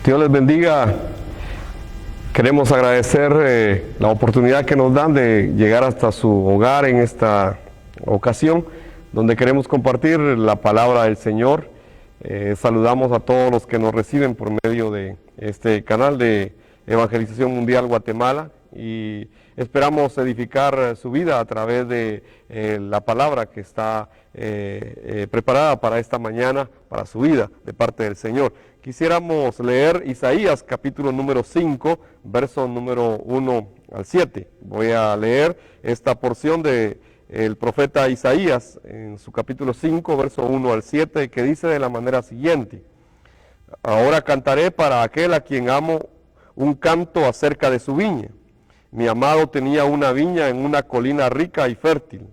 Dios les bendiga. Queremos agradecer la oportunidad que nos dan de llegar hasta su hogar en esta ocasión, donde queremos compartir la palabra del Señor. Saludamos a todos los que nos reciben por medio de este canal de Evangelización Mundial Guatemala y esperamos edificar su vida a través de la palabra que está preparada para esta mañana, para su vida de parte del Señor. Quisiéramos leer Isaías capítulo número 5, verso número 1 al 7. Voy a leer esta porción de el profeta Isaías en su capítulo 5, verso 1 al 7, que dice de la manera siguiente: Ahora cantaré para aquel a quien amo un canto acerca de su viña. Mi amado tenía una viña en una colina rica y fértil.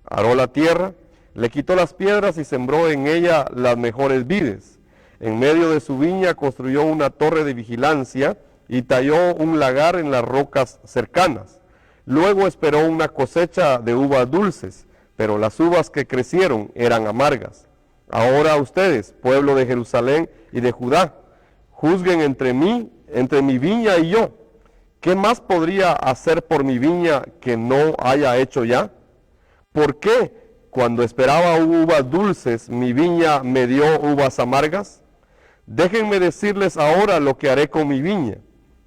Aró la tierra, le quitó las piedras y sembró en ella las mejores vides. En medio de su viña construyó una torre de vigilancia y talló un lagar en las rocas cercanas. Luego esperó una cosecha de uvas dulces, pero las uvas que crecieron eran amargas. Ahora ustedes, pueblo de Jerusalén y de Judá, juzguen entre mi viña y yo. ¿Qué más podría hacer por mi viña que no haya hecho ya? ¿Por qué, cuando esperaba uvas dulces, mi viña me dio uvas amargas? Déjenme decirles ahora lo que haré con mi viña.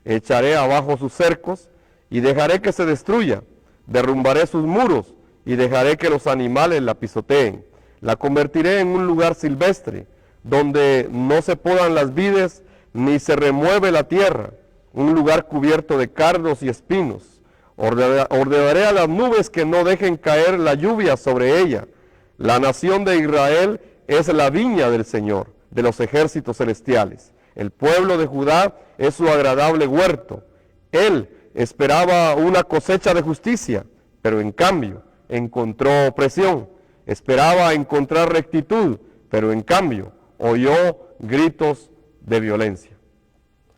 Echaré abajo sus cercos y dejaré que se destruya. Derrumbaré sus muros y dejaré que los animales la pisoteen. La convertiré en un lugar silvestre, donde no se podan las vides ni se remueve la tierra, un lugar cubierto de cardos y espinos. Ordenaré a las nubes que no dejen caer la lluvia sobre ella. La nación de Israel es la viña del Señor, de los ejércitos celestiales. El pueblo de Judá es su agradable huerto. Él esperaba una cosecha de justicia, pero en cambio encontró opresión. Esperaba encontrar rectitud, pero en cambio oyó gritos de violencia.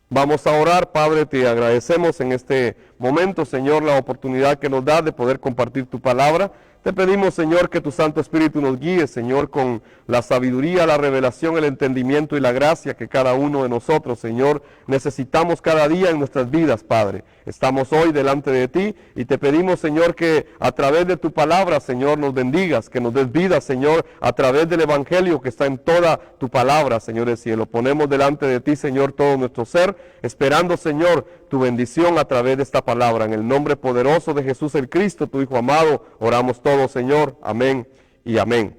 Vamos a orar. Padre, te agradecemos en este momento, Señor, la oportunidad que nos da de poder compartir tu palabra. Te pedimos, Señor, que tu Santo Espíritu nos guíe, Señor, con la sabiduría, la revelación, el entendimiento y la gracia que cada uno de nosotros, Señor, necesitamos cada día en nuestras vidas, Padre. Estamos hoy delante de ti y te pedimos, Señor, que a través de tu palabra, Señor, nos bendigas, que nos des vida, Señor, a través del Evangelio que está en toda tu palabra, Señor del cielo. Ponemos delante de ti, Señor, todo nuestro ser, esperando, Señor, tu bendición a través de esta palabra. En el nombre poderoso de Jesús el Cristo, tu Hijo amado, oramos todos, Señor. Amén y amén.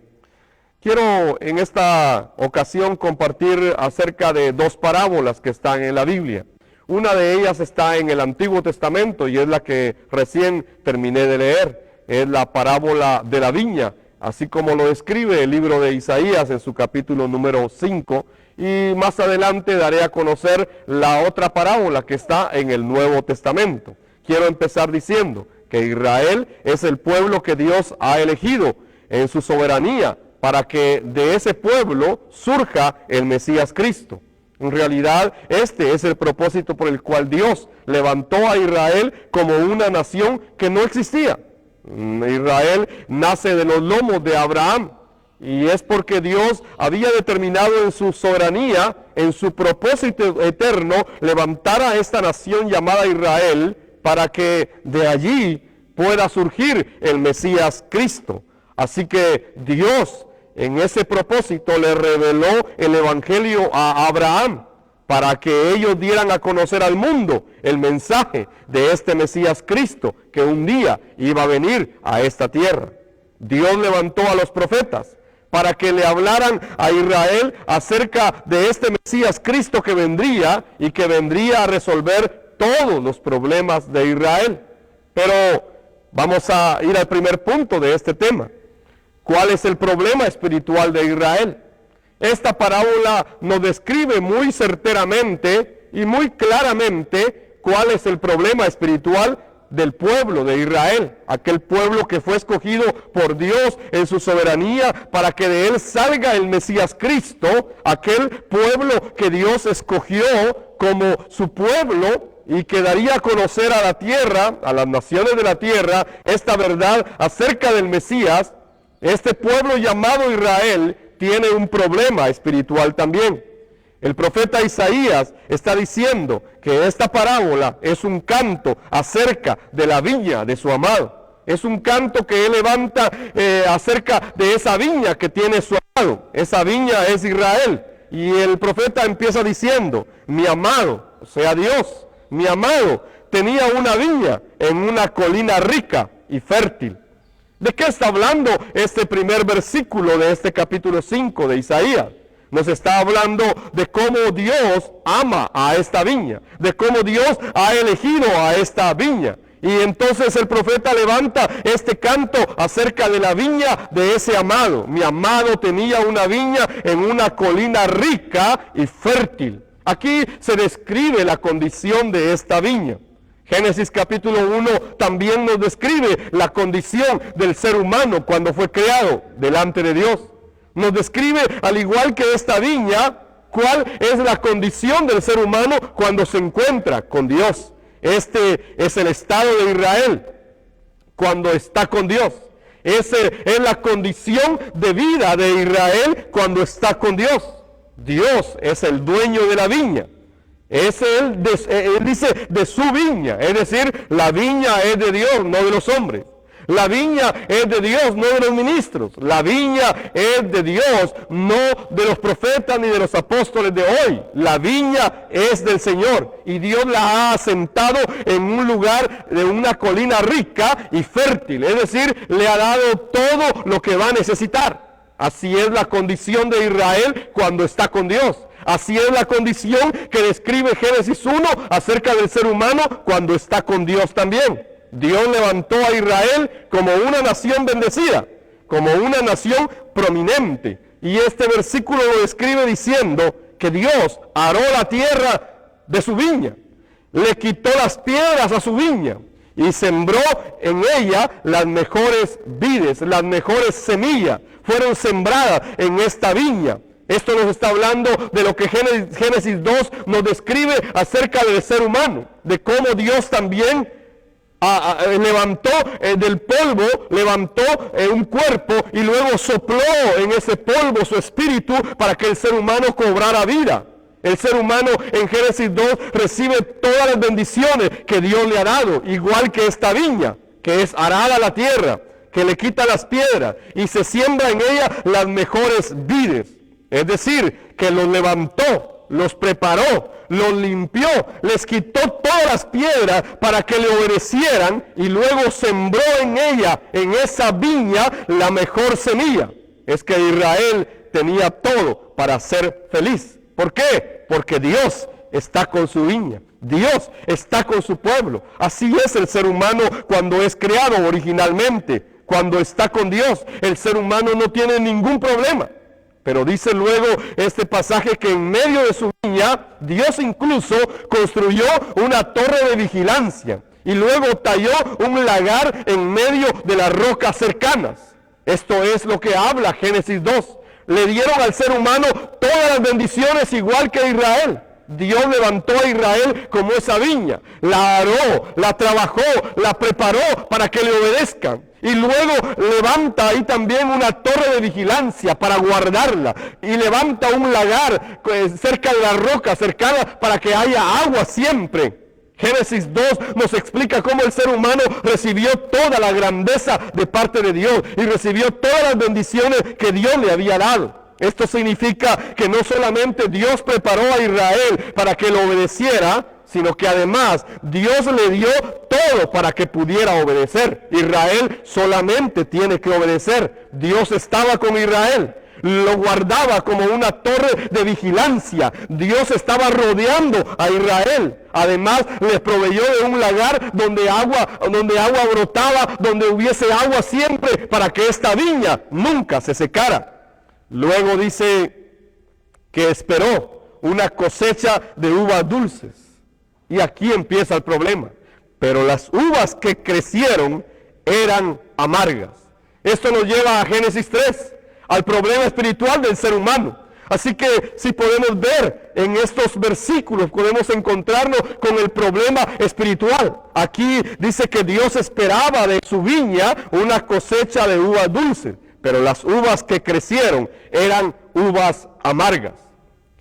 Quiero en esta ocasión compartir acerca de dos parábolas que están en la Biblia. Una de ellas está en el Antiguo Testamento y es la que recién terminé de leer. Es la parábola de la viña, así como lo describe el libro de Isaías en su capítulo número 5. Y más adelante daré a conocer la otra parábola que está en el Nuevo Testamento. Quiero empezar diciendo que Israel es el pueblo que Dios ha elegido en su soberanía para que de ese pueblo surja el Mesías Cristo. En realidad, este es el propósito por el cual Dios levantó a Israel como una nación que no existía. Israel nace de los lomos de Abraham. Y es porque Dios había determinado en su soberanía, en su propósito eterno, levantar a esta nación llamada Israel para que de allí pueda surgir el Mesías Cristo. Así que Dios en ese propósito le reveló el Evangelio a Abraham para que ellos dieran a conocer al mundo el mensaje de este Mesías Cristo que un día iba a venir a esta tierra. Dios levantó a los profetas para que le hablaran a Israel acerca de este Mesías Cristo que vendría y que vendría a resolver todos los problemas de Israel. Pero vamos a ir al primer punto de este tema. ¿Cuál es el problema espiritual de Israel? Esta parábola nos describe muy certeramente y muy claramente cuál es el problema espiritual del pueblo de Israel, aquel pueblo que fue escogido por Dios en su soberanía para que de él salga el Mesías Cristo, aquel pueblo que Dios escogió como su pueblo y que daría a conocer a la tierra, a las naciones de la tierra, esta verdad acerca del Mesías. Este pueblo llamado Israel tiene un problema espiritual también. El profeta Isaías está diciendo que esta parábola es un canto acerca de la viña de su amado. Es un canto que él levanta acerca de esa viña que tiene su amado. Esa viña es Israel. Y el profeta empieza diciendo, mi amado, o sea Dios, mi amado, tenía una viña en una colina rica y fértil. ¿De qué está hablando este primer versículo de este capítulo 5 de Isaías? Nos está hablando de cómo Dios ama a esta viña, de cómo Dios ha elegido a esta viña. Y entonces el profeta levanta este canto acerca de la viña de ese amado. Mi amado tenía una viña en una colina rica y fértil. Aquí se describe la condición de esta viña. Génesis capítulo 1 también nos describe la condición del ser humano cuando fue creado delante de Dios. Nos describe, al igual que esta viña, cuál es la condición del ser humano cuando se encuentra con Dios. Este es el estado de Israel cuando está con Dios. Esa es la condición de vida de Israel cuando está con Dios. Dios es el dueño de la viña. Él dice de su viña, es decir, la viña es de Dios, no de los hombres. La viña es de Dios, no de los ministros. La viña es de Dios, no de los profetas ni de los apóstoles de hoy. La viña es del Señor y Dios la ha asentado en un lugar de una colina rica y fértil. Es decir, le ha dado todo lo que va a necesitar. Así es la condición de Israel cuando está con Dios. Así es la condición que describe Génesis 1 acerca del ser humano cuando está con Dios también. Dios levantó a Israel como una nación bendecida, como una nación prominente. Y este versículo lo describe diciendo que Dios aró la tierra de su viña, le quitó las piedras a su viña y sembró en ella las mejores vides, las mejores semillas, fueron sembradas en esta viña. Esto nos está hablando de lo que Génesis 2 nos describe acerca del ser humano, de cómo Dios también levantó del polvo, levantó un cuerpo y luego sopló en ese polvo su espíritu para que el ser humano cobrara vida. El ser humano en Génesis 2 recibe todas las bendiciones que Dios le ha dado, igual que esta viña, que es arada la tierra, que le quita las piedras y se siembra en ella las mejores vides. Es decir, que los levantó, los preparó, los limpió, les quitó todas las piedras para que le obedecieran y luego sembró en ella, en esa viña, la mejor semilla. Es que Israel tenía todo para ser feliz. ¿Por qué? Porque Dios está con su viña. Dios está con su pueblo. Así es el ser humano cuando es creado originalmente. Cuando está con Dios, el ser humano no tiene ningún problema. Pero dice luego este pasaje que en medio de su viña, Dios incluso construyó una torre de vigilancia y luego talló un lagar en medio de las rocas cercanas. Esto es lo que habla Génesis 2. Le dieron al ser humano todas las bendiciones igual que a Israel. Dios levantó a Israel como esa viña, la aró, la trabajó, la preparó para que le obedezcan. Y luego levanta ahí también una torre de vigilancia para guardarla. Y levanta un lagar cerca de la roca cercana para que haya agua siempre. Génesis 2 nos explica cómo el ser humano recibió toda la grandeza de parte de Dios y recibió todas las bendiciones que Dios le había dado. Esto significa que no solamente Dios preparó a Israel para que lo obedeciera, sino que además Dios le dio todo para que pudiera obedecer. Israel solamente tiene que obedecer. Dios estaba con Israel, lo guardaba como una torre de vigilancia. Dios estaba rodeando a Israel. Además les proveyó de un lagar donde agua brotaba, donde hubiese agua siempre para que esta viña nunca se secara. Luego dice que esperó una cosecha de uvas dulces. Y aquí empieza el problema. Pero las uvas que crecieron eran amargas. Esto nos lleva a Génesis 3, al problema espiritual del ser humano. Así que si podemos ver en estos versículos, podemos encontrarnos con el problema espiritual. Aquí dice que Dios esperaba de su viña una cosecha de uvas dulces. Pero las uvas que crecieron eran uvas amargas.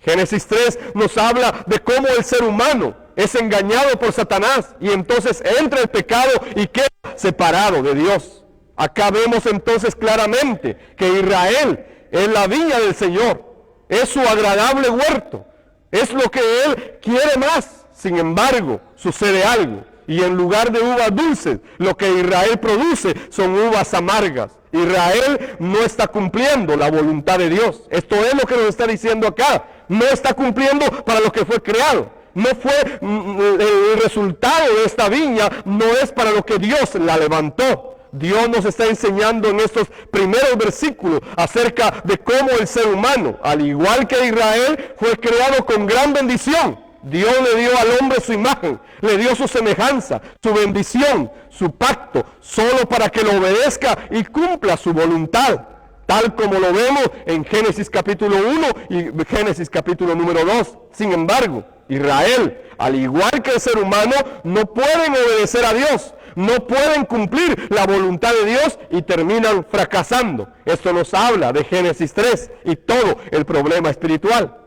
Génesis 3 nos habla de cómo el ser humano es engañado por Satanás y entonces entra el pecado y queda separado de Dios. Acá vemos entonces claramente que Israel es la viña del Señor, es su agradable huerto, es lo que Él quiere más. Sin embargo, sucede algo, y en lugar de uvas dulces, lo que Israel produce son uvas amargas. Israel no está cumpliendo la voluntad de Dios. Esto es lo que nos está diciendo acá. No está cumpliendo para lo que fue creado. No fue el resultado de esta viña, no es para lo que Dios la levantó. Dios nos está enseñando en estos primeros versículos acerca de cómo el ser humano, al igual que Israel, fue creado con gran bendición. Dios le dio al hombre su imagen, le dio su semejanza, su bendición, su pacto, solo para que lo obedezca y cumpla su voluntad, tal como lo vemos en Génesis capítulo 1 y Génesis capítulo número 2. Sin embargo, Israel, al igual que el ser humano, no pueden obedecer a Dios, no pueden cumplir la voluntad de Dios y terminan fracasando. Esto nos habla de Génesis 3 y todo el problema espiritual.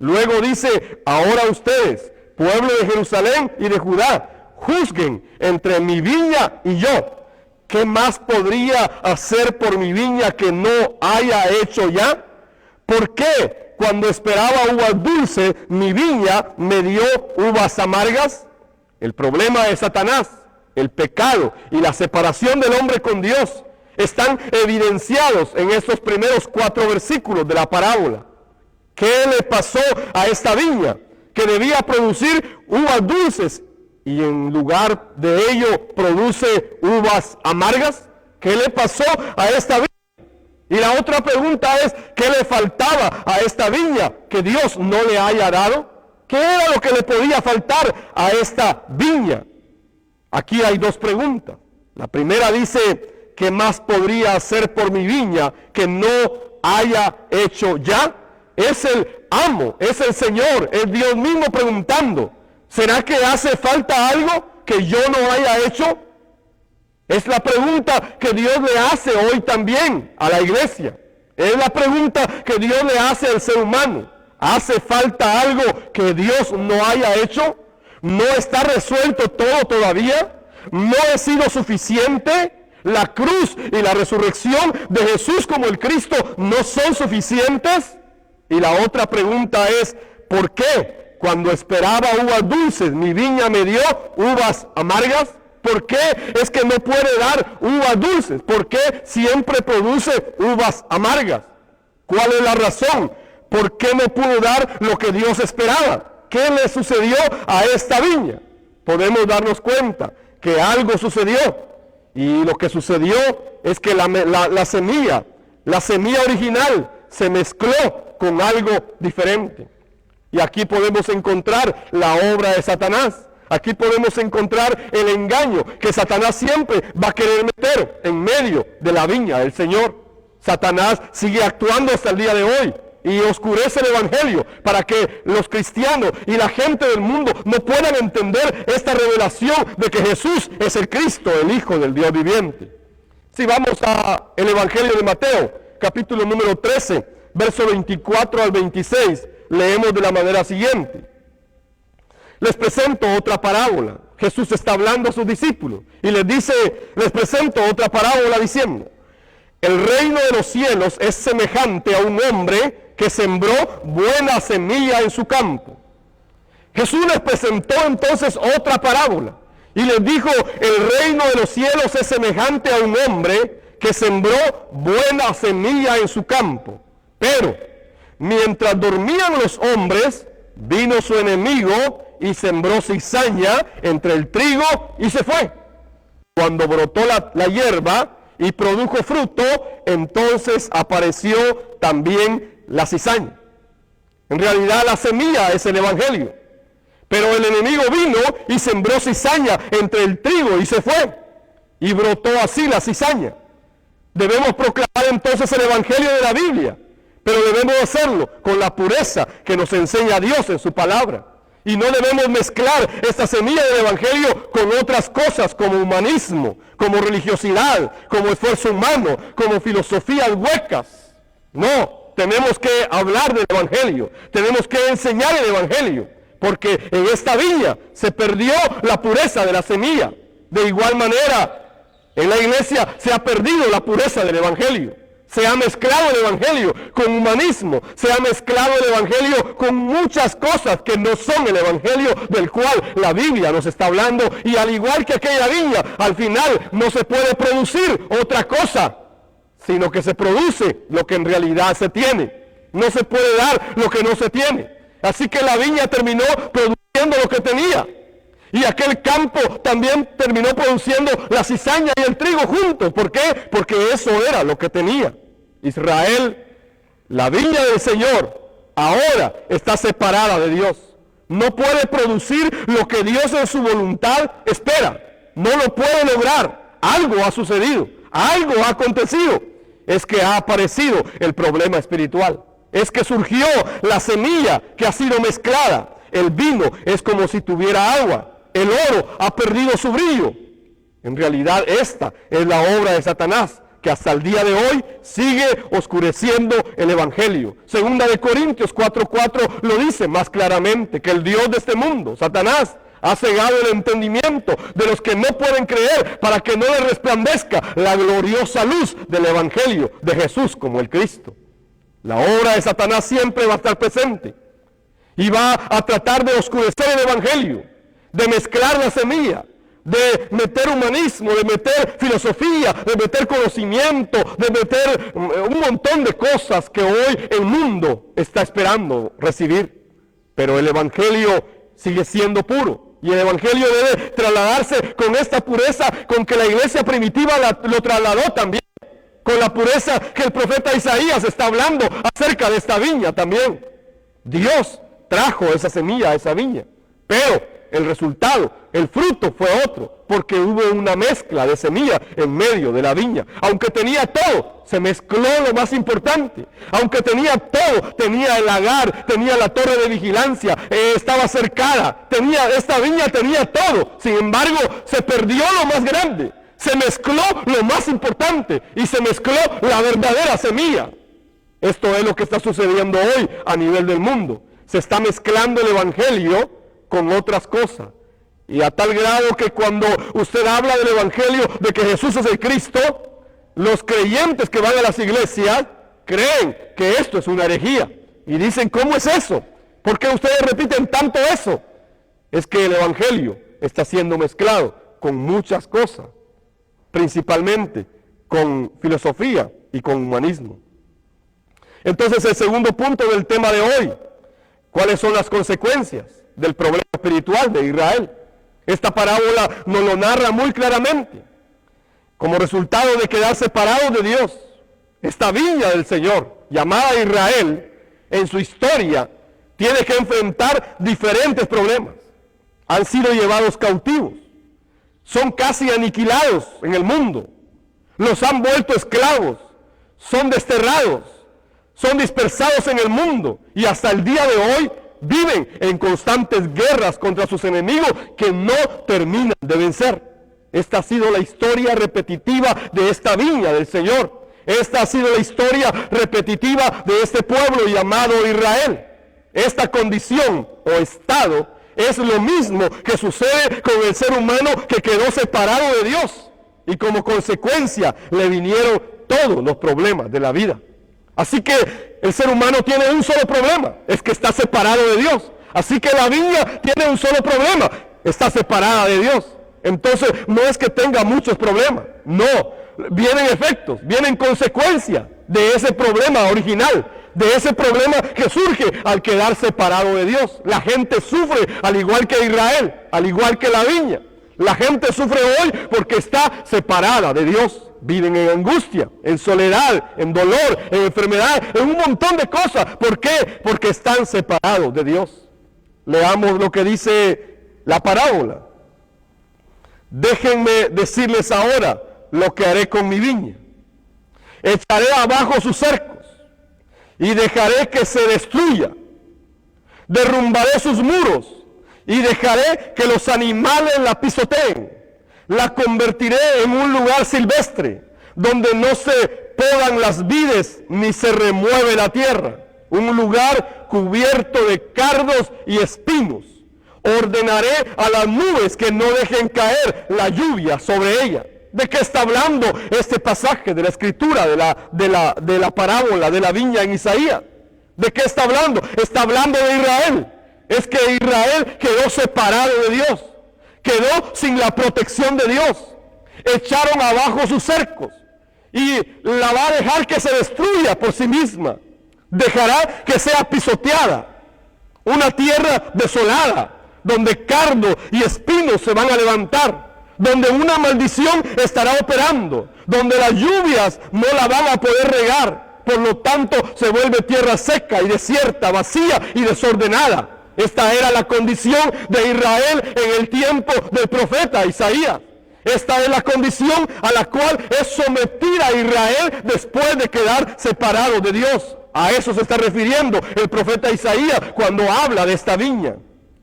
Luego dice, ahora ustedes, pueblo de Jerusalén y de Judá, juzguen entre mi viña y yo. ¿Qué más podría hacer por mi viña que no haya hecho ya? ¿Por qué cuando esperaba uvas dulces, mi viña me dio uvas amargas? El problema de Satanás, el pecado y la separación del hombre con Dios están evidenciados en estos primeros 4 versículos de la parábola. ¿Qué le pasó a esta viña? Que debía producir uvas dulces y en lugar de ello produce uvas amargas. ¿Qué le pasó a esta viña? Y la otra pregunta es, ¿qué le faltaba a esta viña que Dios no le haya dado? ¿Qué era lo que le podía faltar a esta viña? Aquí hay 2 preguntas. La primera dice, ¿qué más podría hacer por mi viña que no haya hecho ya? Es el amo, es el Señor, es Dios mismo preguntando, ¿será que hace falta algo que yo no haya hecho? Es la pregunta que Dios le hace hoy también a la iglesia. Es la pregunta que Dios le hace al ser humano. ¿Hace falta algo que Dios no haya hecho? ¿No está resuelto todo todavía? ¿No he sido suficiente? ¿La cruz y la resurrección de Jesús como el Cristo no son suficientes? Y la otra pregunta es, ¿por qué cuando esperaba uvas dulces mi viña me dio uvas amargas? ¿Por qué es que no puede dar uvas dulces? ¿Por qué siempre produce uvas amargas? ¿Cuál es la razón? ¿Por qué no pudo dar lo que Dios esperaba? ¿Qué le sucedió a esta viña? Podemos darnos cuenta que algo sucedió. Y lo que sucedió es que la semilla original se mezcló con algo diferente. Y aquí podemos encontrar la obra de Satanás. Aquí podemos encontrar el engaño que Satanás siempre va a querer meter en medio de la viña del Señor. Satanás sigue actuando hasta el día de hoy y oscurece el evangelio para que los cristianos y la gente del mundo no puedan entender esta revelación de que Jesús es el Cristo, el Hijo del Dios viviente. Si vamos a el evangelio de Mateo, capítulo número 13, verso 24 al 26, leemos de la manera siguiente. Les presento otra parábola. Jesús está hablando a sus discípulos y les dice, les presento otra parábola diciendo, el reino de los cielos es semejante a un hombre que sembró buena semilla en su campo. Jesús les presentó entonces otra parábola y les dijo, el reino de los cielos es semejante a un hombre que sembró buena semilla en su campo. Pero mientras dormían los hombres, vino su enemigo y sembró cizaña entre el trigo y se fue. Cuando brotó la hierba y produjo fruto, entonces apareció también la cizaña. En realidad la semilla es el evangelio. Pero el enemigo vino y sembró cizaña entre el trigo y se fue. Y brotó así la cizaña. Debemos proclamar entonces el evangelio de la Biblia. Pero debemos hacerlo con la pureza que nos enseña Dios en su palabra. Y no debemos mezclar esta semilla del evangelio con otras cosas como humanismo, como religiosidad, como esfuerzo humano, como filosofías huecas. No, tenemos que hablar del Evangelio, tenemos que enseñar el Evangelio, porque en esta viña se perdió la pureza de la semilla. De igual manera, en la iglesia se ha perdido la pureza del Evangelio. Se ha mezclado el Evangelio con humanismo, se ha mezclado el Evangelio con muchas cosas que no son el Evangelio del cual la Biblia nos está hablando. Y al igual que aquella viña, al final no se puede producir otra cosa, sino que se produce lo que en realidad se tiene. No se puede dar lo que no se tiene. Así que la viña terminó produciendo lo que tenía. Y aquel campo también terminó produciendo la cizaña y el trigo juntos. ¿Por qué? Porque eso era lo que tenía. Israel, la viña del Señor, ahora está separada de Dios. No puede producir lo que Dios en su voluntad espera. No lo puede lograr. Algo ha sucedido. Algo ha acontecido. Es que ha aparecido el problema espiritual. Es que surgió la semilla que ha sido mezclada. El vino es como si tuviera agua. El oro ha perdido su brillo. En realidad esta es la obra de Satanás, que hasta el día de hoy sigue oscureciendo el Evangelio. Segunda de Corintios 4:4 lo dice más claramente, que el Dios de este mundo, Satanás, ha cegado el entendimiento de los que no pueden creer, para que no les resplandezca la gloriosa luz del Evangelio de Jesús como el Cristo. La obra de Satanás siempre va a estar presente y va a tratar de oscurecer el Evangelio, de mezclar la semilla, de meter humanismo, de meter filosofía, de meter conocimiento, de meter un montón de cosas que hoy el mundo está esperando recibir. Pero el Evangelio sigue siendo puro, y el Evangelio debe trasladarse con esta pureza con que la iglesia primitiva lo trasladó también, con la pureza que el profeta Isaías está hablando acerca de esta viña también. Dios trajo esa semilla a esa viña, pero el resultado, el fruto fue otro, porque hubo una mezcla de semilla en medio de la viña. Aunque tenía todo, se mezcló lo más importante. Aunque tenía todo, tenía el lagar, tenía la torre de vigilancia, estaba cercada, esta viña tenía todo. Sin embargo, se perdió lo más grande, se mezcló lo más importante y se mezcló la verdadera semilla. Esto es lo que está sucediendo hoy a nivel del mundo. Se está mezclando el Evangelio con otras cosas, y a tal grado que cuando usted habla del Evangelio de que Jesús es el Cristo, los creyentes que van a las iglesias creen que esto es una herejía y dicen, ¿cómo es eso? ¿Por qué ustedes repiten tanto eso? Es que el Evangelio está siendo mezclado con muchas cosas, principalmente con filosofía y con humanismo. Entonces, el segundo punto del tema de hoy, ¿cuáles son las consecuencias del problema espiritual de Israel? Esta parábola nos lo narra muy claramente. Como resultado de quedar separados de Dios, esta viña del Señor, llamada Israel, en su historia, tiene que enfrentar diferentes problemas. Han sido llevados cautivos, son casi aniquilados en el mundo, los han vuelto esclavos, son desterrados, son dispersados en el mundo, y hasta el día de hoy viven en constantes guerras contra sus enemigos que no terminan de vencer. Esta ha sido la historia repetitiva de esta viña del Señor. Esta ha sido la historia repetitiva de este pueblo llamado Israel. Esta condición o estado es lo mismo que sucede con el ser humano que quedó separado de Dios, y como consecuencia le vinieron todos los problemas de la vida. Así que el ser humano tiene un solo problema, es que está separado de Dios. Así que la viña tiene un solo problema, está separada de Dios. Entonces no es que tenga muchos problemas, no, vienen efectos, vienen consecuencias de ese problema original, de ese problema que surge al quedar separado de Dios. La gente sufre al igual que Israel, al igual que la viña. La gente sufre hoy porque está separada de Dios. Viven en angustia, en soledad, en dolor, en enfermedad, en un montón de cosas. ¿Por qué? Porque están separados de Dios. Leamos lo que dice la parábola. Déjenme decirles ahora lo que haré con mi viña. Echaré abajo sus cercos y dejaré que se destruya. Derrumbaré sus muros y dejaré que los animales la pisoteen. La convertiré en un lugar silvestre donde no se podan las vides, ni se remueve la tierra. Un lugar cubierto de cardos y espinos. Ordenaré a las nubes que no dejen caer la lluvia sobre ella. ¿De qué está hablando este pasaje de la escritura, de la parábola de la viña en Isaías? ¿De qué está hablando? Está hablando de Israel. Es que Israel quedó separado de Dios. Quedó sin la protección de Dios. Echaron abajo sus cercos. Y la va a dejar que se destruya por sí misma. Dejará que sea pisoteada. Una tierra desolada, donde cardo y espinos se van a levantar. Donde una maldición estará operando. Donde las lluvias no la van a poder regar. Por lo tanto, se vuelve tierra seca y desierta, vacía y desordenada. Esta era la condición de Israel en el tiempo del profeta Isaías. Esta es la condición a la cual es sometida Israel después de quedar separado de Dios. A eso se está refiriendo el profeta Isaías cuando habla de esta viña.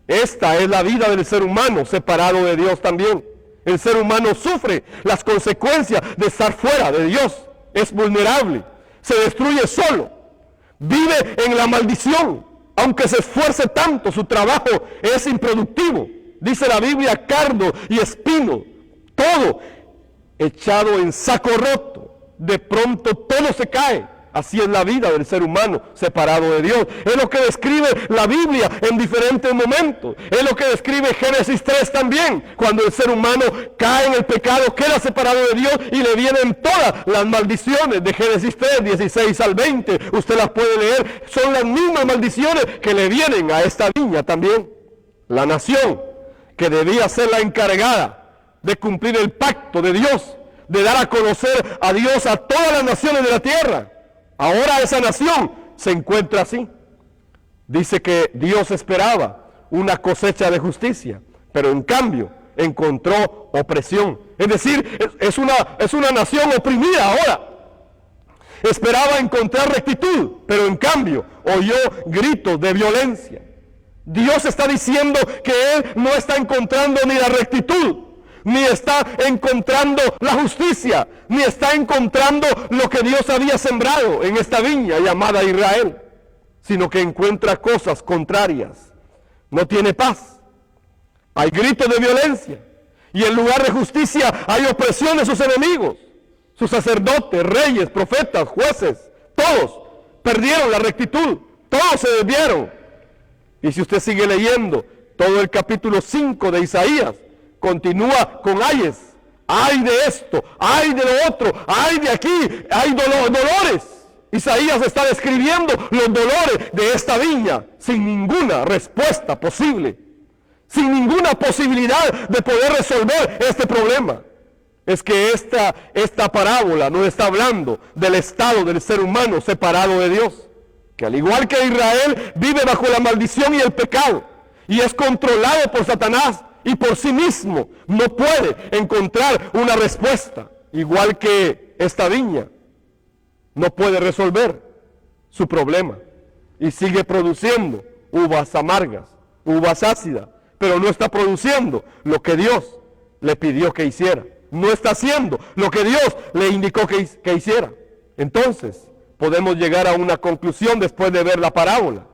Esta es la vida del ser humano separado de Dios también. El ser humano sufre las consecuencias de estar fuera de Dios. Es vulnerable, se destruye solo, vive en la maldición. Aunque se esfuerce tanto, su trabajo es improductivo. Dice la Biblia, cardo y espino, todo echado en saco roto. De pronto todo se cae. Así es la vida del ser humano separado de Dios. Es lo que describe la Biblia en diferentes momentos. Es lo que describe Génesis 3 también. Cuando el ser humano cae en el pecado, queda separado de Dios y le vienen todas las maldiciones de Génesis 3, 16 al 20. Usted las puede leer. Son las mismas maldiciones que le vienen a esta viña también. La nación que debía ser la encargada de cumplir el pacto de Dios, de dar a conocer a Dios a todas las naciones de la tierra. Ahora esa nación se encuentra así. Dice que Dios esperaba una cosecha de justicia, pero en cambio encontró opresión. Es decir, es una nación oprimida ahora. Esperaba encontrar rectitud, pero en cambio oyó gritos de violencia. Dios está diciendo que Él no está encontrando ni la rectitud, ni está encontrando la justicia, ni está encontrando lo que Dios había sembrado en esta viña llamada Israel, sino que encuentra cosas contrarias. No tiene paz. Hay gritos de violencia. Y en lugar de justicia hay opresión de sus enemigos. Sus sacerdotes, reyes, profetas, jueces, todos perdieron la rectitud. Todos se desviaron. Y si usted sigue leyendo todo el capítulo 5 de Isaías, continúa con ayes. Ay de esto, ay de lo otro, ay de aquí, hay dolores. Isaías está describiendo los dolores de esta viña sin ninguna respuesta posible, sin ninguna posibilidad de poder resolver este problema. Es que esta parábola no está hablando del estado del ser humano separado de Dios, que al igual que Israel vive bajo la maldición y el pecado y es controlado por Satanás y por sí mismo no puede encontrar una respuesta, igual que esta viña no puede resolver su problema y sigue produciendo uvas amargas, uvas ácidas, pero no está produciendo lo que Dios le pidió que hiciera, no está haciendo lo que Dios le indicó que hiciera. Entonces podemos llegar a una conclusión después de ver la parábola.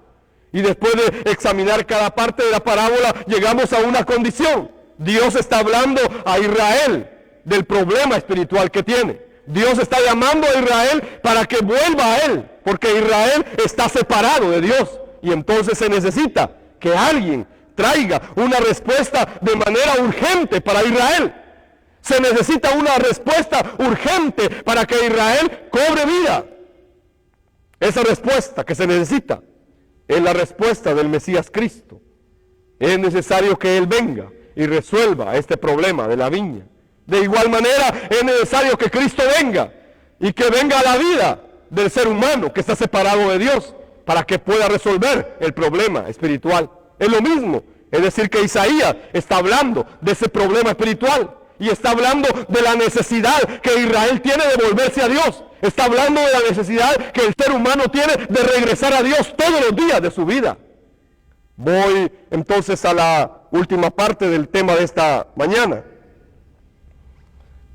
Y después de examinar cada parte de la parábola, llegamos a una condición. Dios está hablando a Israel del problema espiritual que tiene. Dios está llamando a Israel para que vuelva a Él, porque Israel está separado de Dios. Y entonces se necesita que alguien traiga una respuesta de manera urgente para Israel. Se necesita una respuesta urgente para que Israel cobre vida. Esa respuesta que se necesita es la respuesta del Mesías Cristo. Es necesario que Él venga y resuelva este problema de la viña. De igual manera, es necesario que Cristo venga y que venga a la vida del ser humano que está separado de Dios para que pueda resolver el problema espiritual. Es lo mismo, es decir, que Isaías está hablando de ese problema espiritual y está hablando de la necesidad que Israel tiene de volverse a Dios. Está hablando de la necesidad que el ser humano tiene de regresar a Dios todos los días de su vida. Voy entonces a la última parte del tema de esta mañana.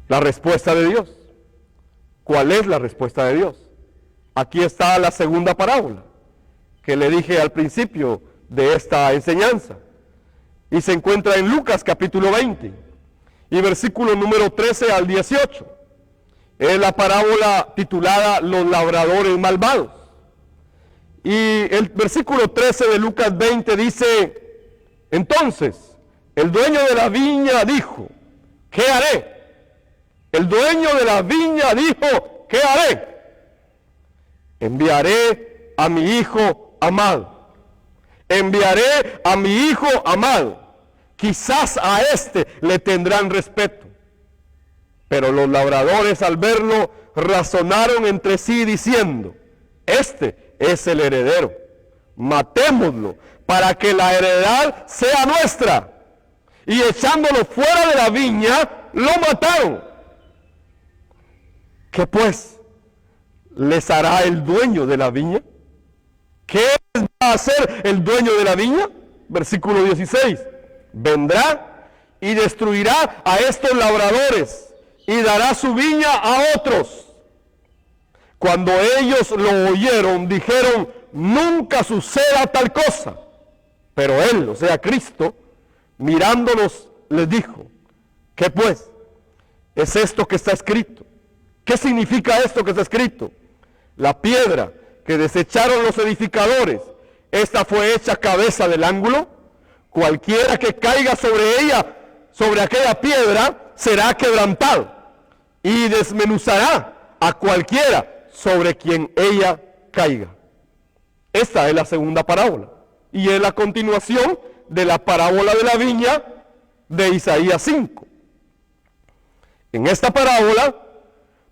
La respuesta de Dios. ¿Cuál es la respuesta de Dios? Aquí está la segunda parábola que le dije al principio de esta enseñanza. Y se encuentra en Lucas capítulo 20 y versículo número 13 al 18. Es la parábola titulada Los labradores malvados. Y el versículo 13 de Lucas 20 dice: entonces el dueño de la viña dijo, ¿qué haré? El dueño de la viña dijo, ¿qué haré? Enviaré a mi hijo amado. Enviaré a mi hijo amado. Quizás a este le tendrán respeto. Pero los labradores al verlo razonaron entre sí diciendo, este es el heredero. Matémoslo para que la heredad sea nuestra. Y echándolo fuera de la viña, lo mataron. ¿Qué pues les hará el dueño de la viña? ¿Qué va a hacer el dueño de la viña? Versículo 16. Vendrá y destruirá a estos labradores y dará su viña a otros. Cuando ellos lo oyeron, dijeron, nunca suceda tal cosa. Pero él, o sea Cristo, mirándolos, les dijo, ¿qué pues? Es esto que está escrito. ¿Qué significa esto que está escrito? La piedra que desecharon los edificadores, esta fue hecha cabeza del ángulo. Cualquiera que caiga sobre ella, sobre aquella piedra, será quebrantado y desmenuzará a cualquiera sobre quien ella caiga. Esta es la segunda parábola y es la continuación de la parábola de la viña de Isaías 5. En esta parábola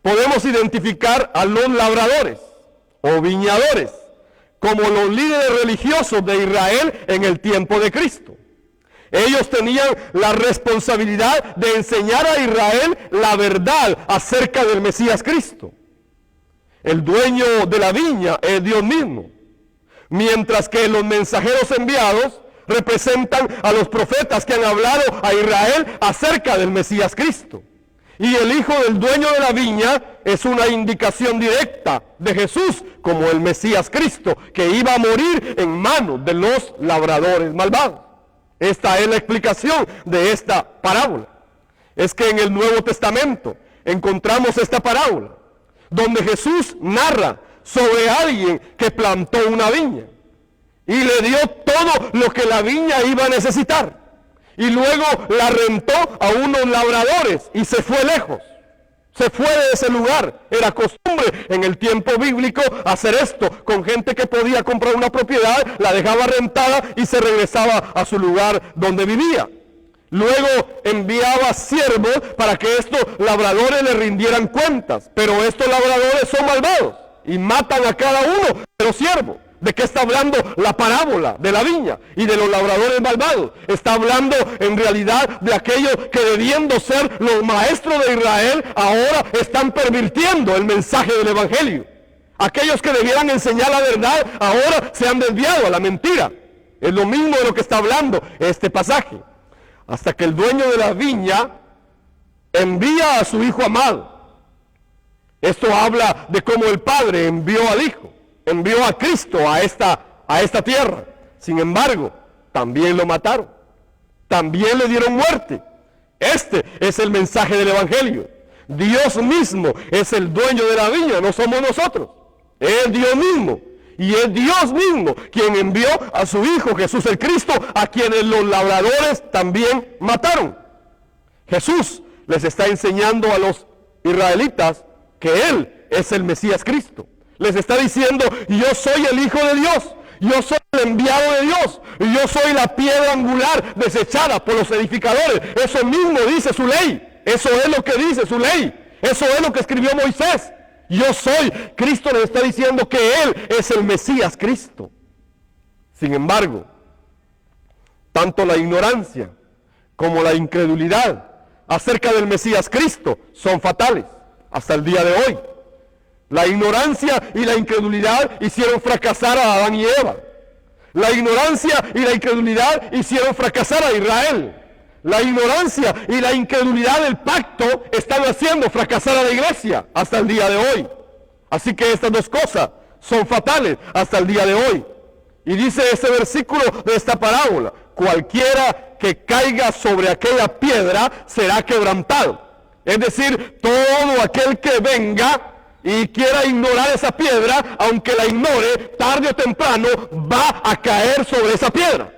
podemos identificar a los labradores o viñadores como los líderes religiosos de Israel en el tiempo de Cristo. Ellos tenían la responsabilidad de enseñar a Israel la verdad acerca del Mesías Cristo. El dueño de la viña es Dios mismo, mientras que los mensajeros enviados representan a los profetas que han hablado a Israel acerca del Mesías Cristo. Y el hijo del dueño de la viña es una indicación directa de Jesús como el Mesías Cristo, que iba a morir en manos de los labradores malvados. Esta es la explicación de esta parábola. Es que en el Nuevo Testamento encontramos esta parábola, donde Jesús narra sobre alguien que plantó una viña y le dio todo lo que la viña iba a necesitar. Y luego la rentó a unos labradores y se fue lejos. Se fue de ese lugar. Era costumbre en el tiempo bíblico hacer esto con gente que podía comprar una propiedad, la dejaba rentada y se regresaba a su lugar donde vivía. Luego enviaba siervos para que estos labradores le rindieran cuentas. Pero estos labradores son malvados y matan a cada uno de los siervos. ¿De qué está hablando la parábola de la viña y de los labradores malvados? Está hablando en realidad de aquellos que, debiendo ser los maestros de Israel, ahora están pervirtiendo el mensaje del evangelio. Aquellos que debieran enseñar la verdad ahora se han desviado a la mentira. Es lo mismo de lo que está hablando este pasaje. Hasta que el dueño de la viña envía a su hijo amado. Esto habla de cómo el padre envió al hijo. Envió a Cristo a esta tierra. Sin embargo, también lo mataron. También le dieron muerte. Este es el mensaje del evangelio. Dios mismo es el dueño de la viña, no somos nosotros. Es Dios mismo. Y es Dios mismo quien envió a su Hijo Jesús el Cristo, a quienes los labradores también mataron. Jesús les está enseñando a los israelitas que Él es el Mesías Cristo. Les está diciendo, yo soy el Hijo de Dios, yo soy el enviado de Dios, y yo soy la piedra angular desechada por los edificadores. Eso mismo dice su ley, eso es lo que dice su ley, eso es lo que escribió Moisés. Yo soy, Cristo les está diciendo que Él es el Mesías Cristo. Sin embargo, tanto la ignorancia como la incredulidad acerca del Mesías Cristo son fatales hasta el día de hoy. La ignorancia y la incredulidad hicieron fracasar a Adán y Eva. La ignorancia y la incredulidad hicieron fracasar a Israel. La ignorancia y la incredulidad del pacto están haciendo fracasar a la iglesia hasta el día de hoy. Así que estas dos cosas son fatales hasta el día de hoy. Y dice este versículo de esta parábola: cualquiera que caiga sobre aquella piedra será quebrantado. Es decir, todo aquel que venga y quiera ignorar esa piedra, aunque la ignore, tarde o temprano va a caer sobre esa piedra.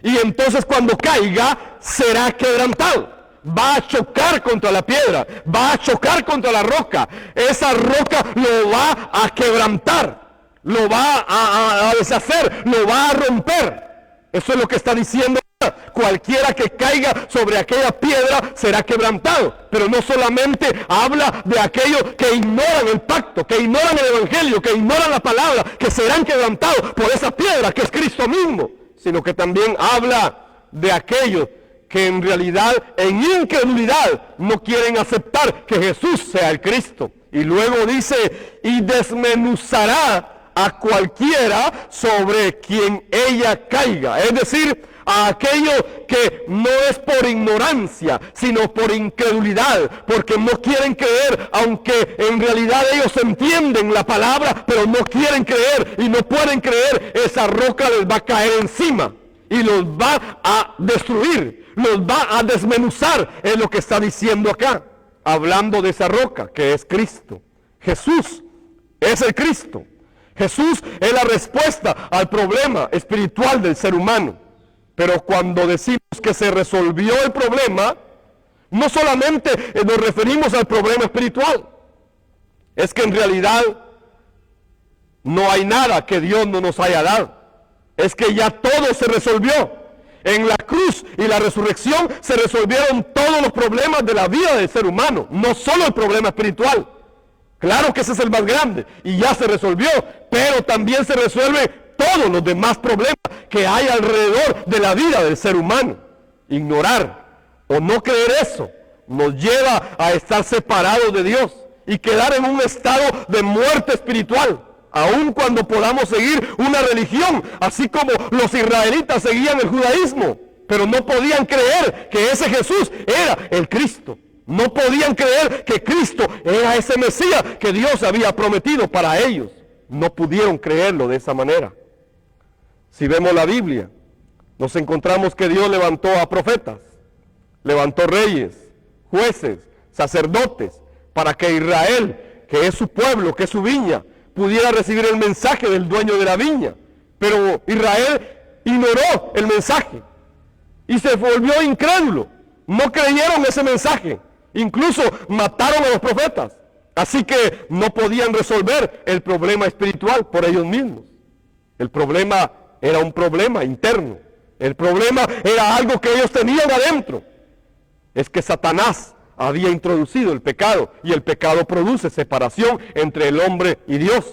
Y entonces cuando caiga, será quebrantado. Va a chocar contra la piedra, va a chocar contra la roca. Esa roca lo va a quebrantar, lo va a deshacer, lo va a romper. Eso es lo que está diciendo. Cualquiera que caiga sobre aquella piedra será quebrantado. Pero no solamente habla de aquellos que ignoran el pacto, que ignoran el evangelio, que ignoran la palabra, que serán quebrantados por esa piedra que es Cristo mismo, sino que también habla de aquellos que en realidad, en incredulidad, no quieren aceptar que Jesús sea el Cristo. Y luego dice: y desmenuzará a cualquiera sobre quien ella caiga. Es decir, a aquellos que no es por ignorancia, sino por incredulidad, porque no quieren creer, aunque en realidad ellos entienden la palabra, pero no quieren creer y no pueden creer. Esa roca les va a caer encima y los va a destruir, los va a desmenuzar. Es lo que está diciendo acá, hablando de esa roca que es Cristo. Jesús es el Cristo. Jesús es la respuesta al problema espiritual del ser humano. Pero cuando decimos que se resolvió el problema, no solamente nos referimos al problema espiritual. Es que en realidad no hay nada que Dios no nos haya dado. Es que ya todo se resolvió. En la cruz y la resurrección se resolvieron todos los problemas de la vida del ser humano, no solo el problema espiritual. Claro que ese es el más grande y ya se resolvió, pero también se resuelve todos los demás problemas que hay alrededor de la vida del ser humano. Ignorar o no creer eso nos lleva a estar separados de Dios y quedar en un estado de muerte espiritual, aun cuando podamos seguir una religión, así como los israelitas seguían el judaísmo, pero no podían creer que ese Jesús era el Cristo. No podían creer que Cristo era ese Mesías que Dios había prometido para ellos. No pudieron creerlo de esa manera. Si vemos la Biblia, nos encontramos que Dios levantó a profetas, levantó reyes, jueces, sacerdotes, para que Israel, que es su pueblo, que es su viña, pudiera recibir el mensaje del dueño de la viña. Pero Israel ignoró el mensaje y se volvió incrédulo. No creyeron ese mensaje. Incluso mataron a los profetas. Así que no podían resolver el problema espiritual por ellos mismos. El problema era un problema interno. El problema era algo que ellos tenían adentro. Es que Satanás había introducido el pecado y el pecado produce separación entre el hombre y Dios.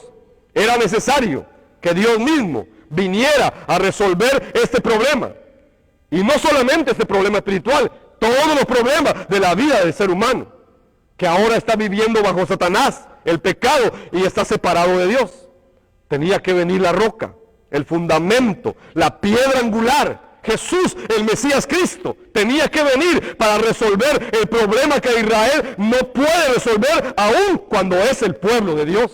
Era necesario que Dios mismo viniera a resolver este problema. Y no solamente este problema espiritual, todos los problemas de la vida del ser humano, que ahora está viviendo bajo Satanás, el pecado, y está separado de Dios. Tenía que venir la roca, el fundamento, la piedra angular, Jesús, el Mesías Cristo, tenía que venir para resolver el problema que Israel no puede resolver aún cuando es el pueblo de Dios.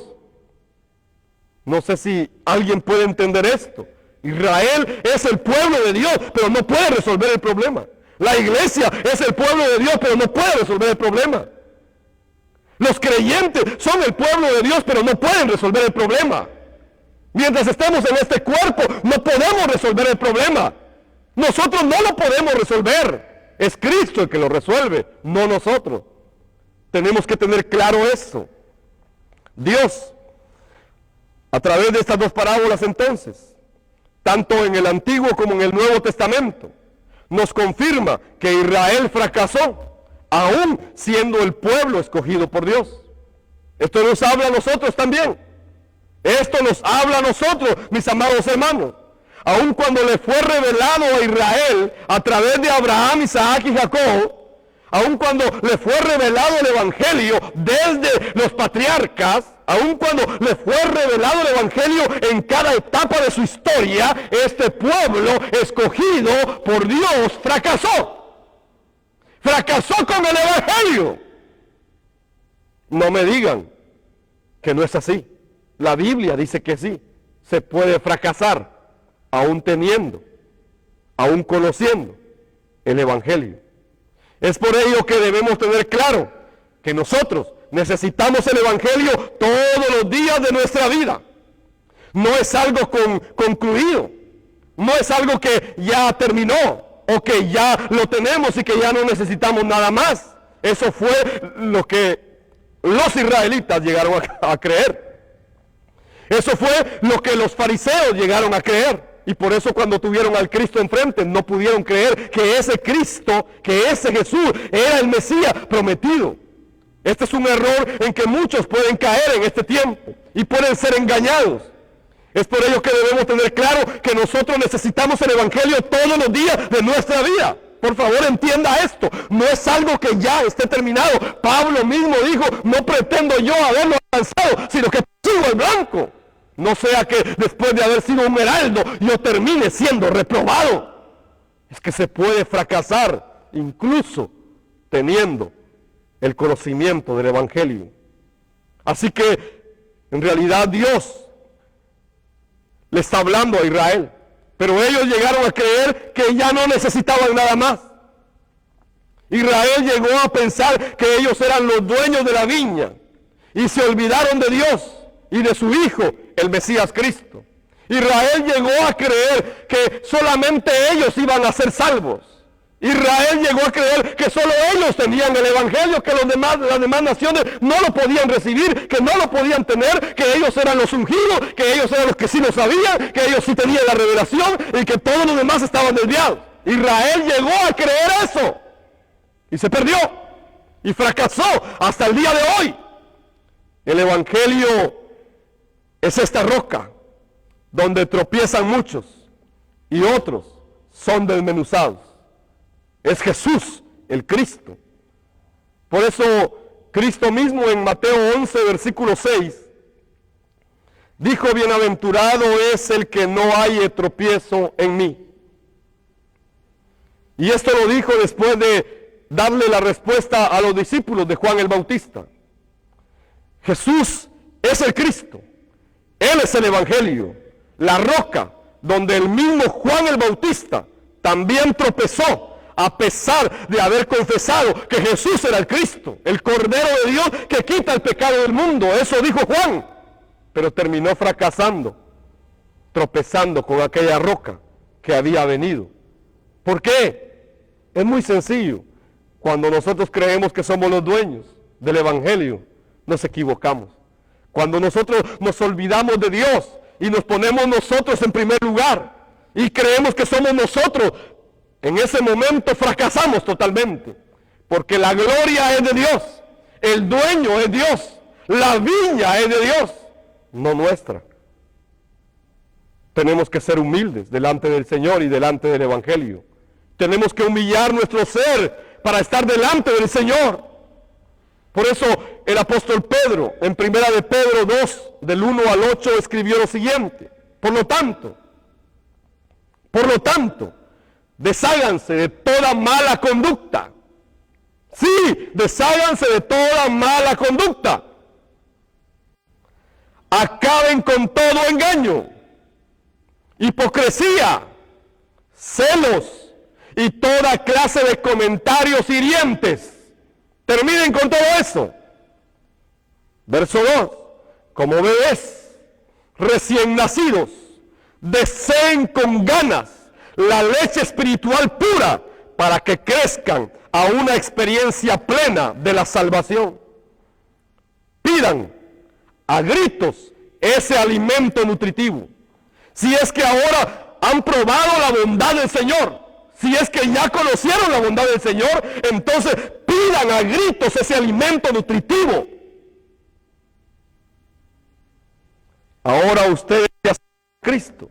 No sé si alguien puede entender esto. Israel es el pueblo de Dios, pero no puede resolver el problema. La iglesia es el pueblo de Dios, pero no puede resolver el problema. Los creyentes son el pueblo de Dios, pero no pueden resolver el problema. Mientras estemos en este cuerpo, no podemos resolver el problema. Nosotros no lo podemos resolver. Es Cristo el que lo resuelve, no nosotros. Tenemos que tener claro eso. Dios, a través de estas dos parábolas entonces, tanto en el Antiguo como en el Nuevo Testamento, nos confirma que Israel fracasó, aún siendo el pueblo escogido por Dios. Esto nos habla a nosotros también. Esto nos habla a nosotros, mis amados hermanos. Aun cuando le fue revelado a Israel a través de Abraham, Isaac y Jacob, aun cuando le fue revelado el Evangelio desde los patriarcas, aun cuando le fue revelado el Evangelio en cada etapa de su historia, este pueblo escogido por Dios fracasó. fracasó con el Evangelio. No me digan que no es así. La Biblia dice que sí. Se puede fracasar aún teniendo, aún conociendo el Evangelio. Es por ello que debemos tener claro que nosotros necesitamos el Evangelio todos los días de nuestra vida. No es algo concluido, no es algo que ya terminó o que ya lo tenemos y que ya no necesitamos nada más. Eso fue lo que los israelitas llegaron a creer. Eso fue lo que los fariseos llegaron a creer. Y por eso cuando tuvieron al Cristo enfrente no pudieron creer que ese Cristo, que ese Jesús era el Mesías prometido. Este es un error en que muchos pueden caer en este tiempo y pueden ser engañados. Es por ello que debemos tener claro que nosotros necesitamos el Evangelio todos los días de nuestra vida. Por favor, entienda esto. No es algo que ya esté terminado. Pablo mismo dijo, no pretendo yo haberlo alcanzado, sino que sigo el blanco. No sea que después de haber sido un heraldo, yo termine siendo reprobado. Es que se puede fracasar incluso teniendo el conocimiento del Evangelio. Así que en realidad Dios le está hablando a Israel, pero ellos llegaron a creer que ya no necesitaban nada más. Israel llegó a pensar que ellos eran los dueños de la viña y se olvidaron de Dios y de su Hijo, el Mesías Cristo. Israel llegó a creer que solamente ellos iban a ser salvos. Israel llegó a creer que solo ellos tenían el Evangelio, que las demás naciones no lo podían recibir, que no lo podían tener, que ellos eran los ungidos, que ellos eran los que sí lo sabían, que ellos sí tenían la revelación y que todos los demás estaban desviados. Israel llegó a creer eso y se perdió y fracasó hasta el día de hoy. El Evangelio es esta roca donde tropiezan muchos y otros son desmenuzados. Es Jesús, el Cristo. Por eso Cristo mismo en Mateo 11, versículo 6, dijo, bienaventurado es el que no haya tropiezo en mí. Y esto lo dijo después de darle la respuesta a los discípulos de Juan el Bautista. Jesús es el Cristo. Él es el Evangelio, la roca donde el mismo Juan el Bautista también tropezó a pesar de haber confesado que Jesús era el Cristo, el Cordero de Dios que quita el pecado del mundo. Eso dijo Juan, pero terminó fracasando, tropezando con aquella roca que había venido. ¿Por qué? Es muy sencillo. Cuando nosotros creemos que somos los dueños del Evangelio, nos equivocamos. Cuando nosotros nos olvidamos de Dios y nos ponemos nosotros en primer lugar y creemos que somos nosotros, en ese momento fracasamos totalmente. Porque la gloria es de Dios, el dueño es Dios, la viña es de Dios, no nuestra. Tenemos que ser humildes delante del Señor y delante del Evangelio. Tenemos que humillar nuestro ser para estar delante del Señor. Por eso el apóstol Pedro, en primera de Pedro 2, del 1 al 8, escribió lo siguiente. Por lo tanto, desháganse de toda mala conducta. Sí, desháganse de toda mala conducta. Acaben con todo engaño, hipocresía, celos y toda clase de comentarios hirientes. Terminen con todo eso. Verso 2. Como bebés recién nacidos, deseen con ganas la leche espiritual pura para que crezcan a una experiencia plena de la salvación. Pidan a gritos ese alimento nutritivo. Si es que ahora han probado la bondad del Señor, si es que ya conocieron la bondad del Señor, entonces pidan a gritos ese alimento nutritivo. Ahora ustedes ya saben a Cristo,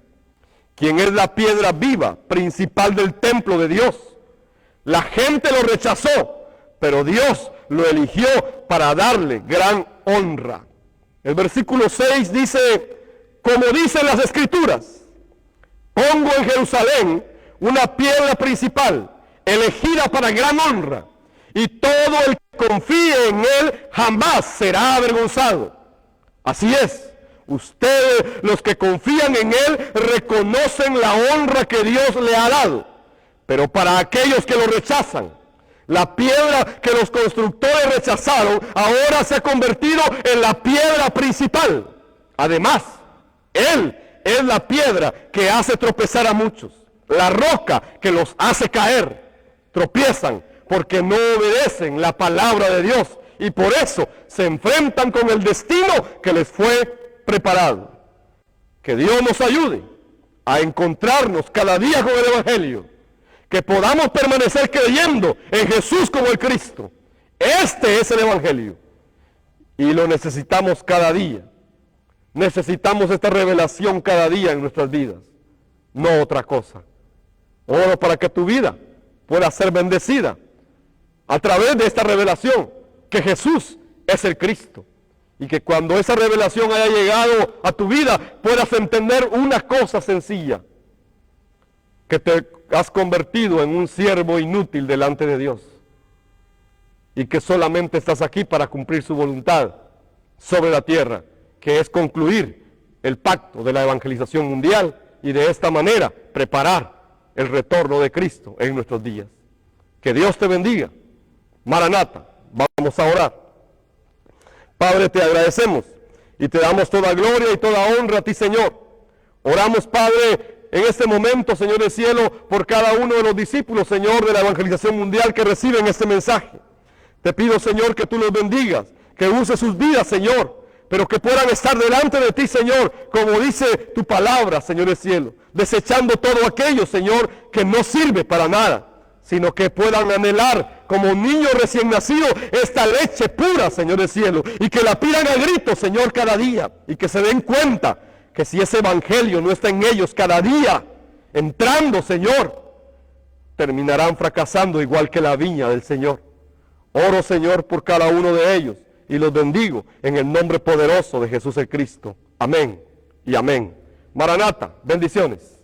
quien es la piedra viva, principal del templo de Dios. La gente lo rechazó, pero Dios lo eligió para darle gran honra. El versículo 6 dice, como dicen las Escrituras, pongo en Jerusalén una piedra principal, elegida para gran honra, y todo el que confíe en Él jamás será avergonzado. Así es, ustedes, los que confían en Él, reconocen la honra que Dios le ha dado. Pero para aquellos que lo rechazan, la piedra que los constructores rechazaron, ahora se ha convertido en la piedra principal. Además, Él es la piedra que hace tropezar a muchos, la roca que los hace caer. Tropiezan porque no obedecen la palabra de Dios y por eso se enfrentan con el destino que les fue preparado. Que Dios nos ayude a encontrarnos cada día con el Evangelio, que podamos permanecer creyendo en Jesús como el Cristo. Este es el Evangelio y lo necesitamos cada día. Necesitamos esta revelación cada día en nuestras vidas, no otra cosa. Oro para que tu vida pueda ser bendecida a través de esta revelación, que Jesús es el Cristo. Y que cuando esa revelación haya llegado a tu vida, puedas entender una cosa sencilla, que te has convertido en un siervo inútil delante de Dios. Y que solamente estás aquí para cumplir su voluntad sobre la tierra, que es concluir el pacto de la evangelización mundial y de esta manera preparar el retorno de Cristo en nuestros días. Que Dios te bendiga. Maranata, vamos a orar. Padre, te agradecemos y te damos toda gloria y toda honra a ti, Señor. Oramos, Padre, en este momento, Señor del cielo, por cada uno de los discípulos, Señor, de la evangelización mundial que reciben este mensaje. Te pido, Señor, que tú los bendigas, que uses sus vidas, Señor, pero que puedan estar delante de ti, Señor, como dice tu palabra, Señor del cielo, desechando todo aquello, Señor, que no sirve para nada, sino que puedan anhelar como niño recién nacido esta leche pura, Señor del cielo, y que la pidan a gritos, Señor, cada día, y que se den cuenta que si ese evangelio no está en ellos cada día, entrando, Señor, terminarán fracasando igual que la viña del Señor. Oro, Señor, por cada uno de ellos, y los bendigo en el nombre poderoso de Jesús el Cristo. Amén y amén. Maranata, bendiciones.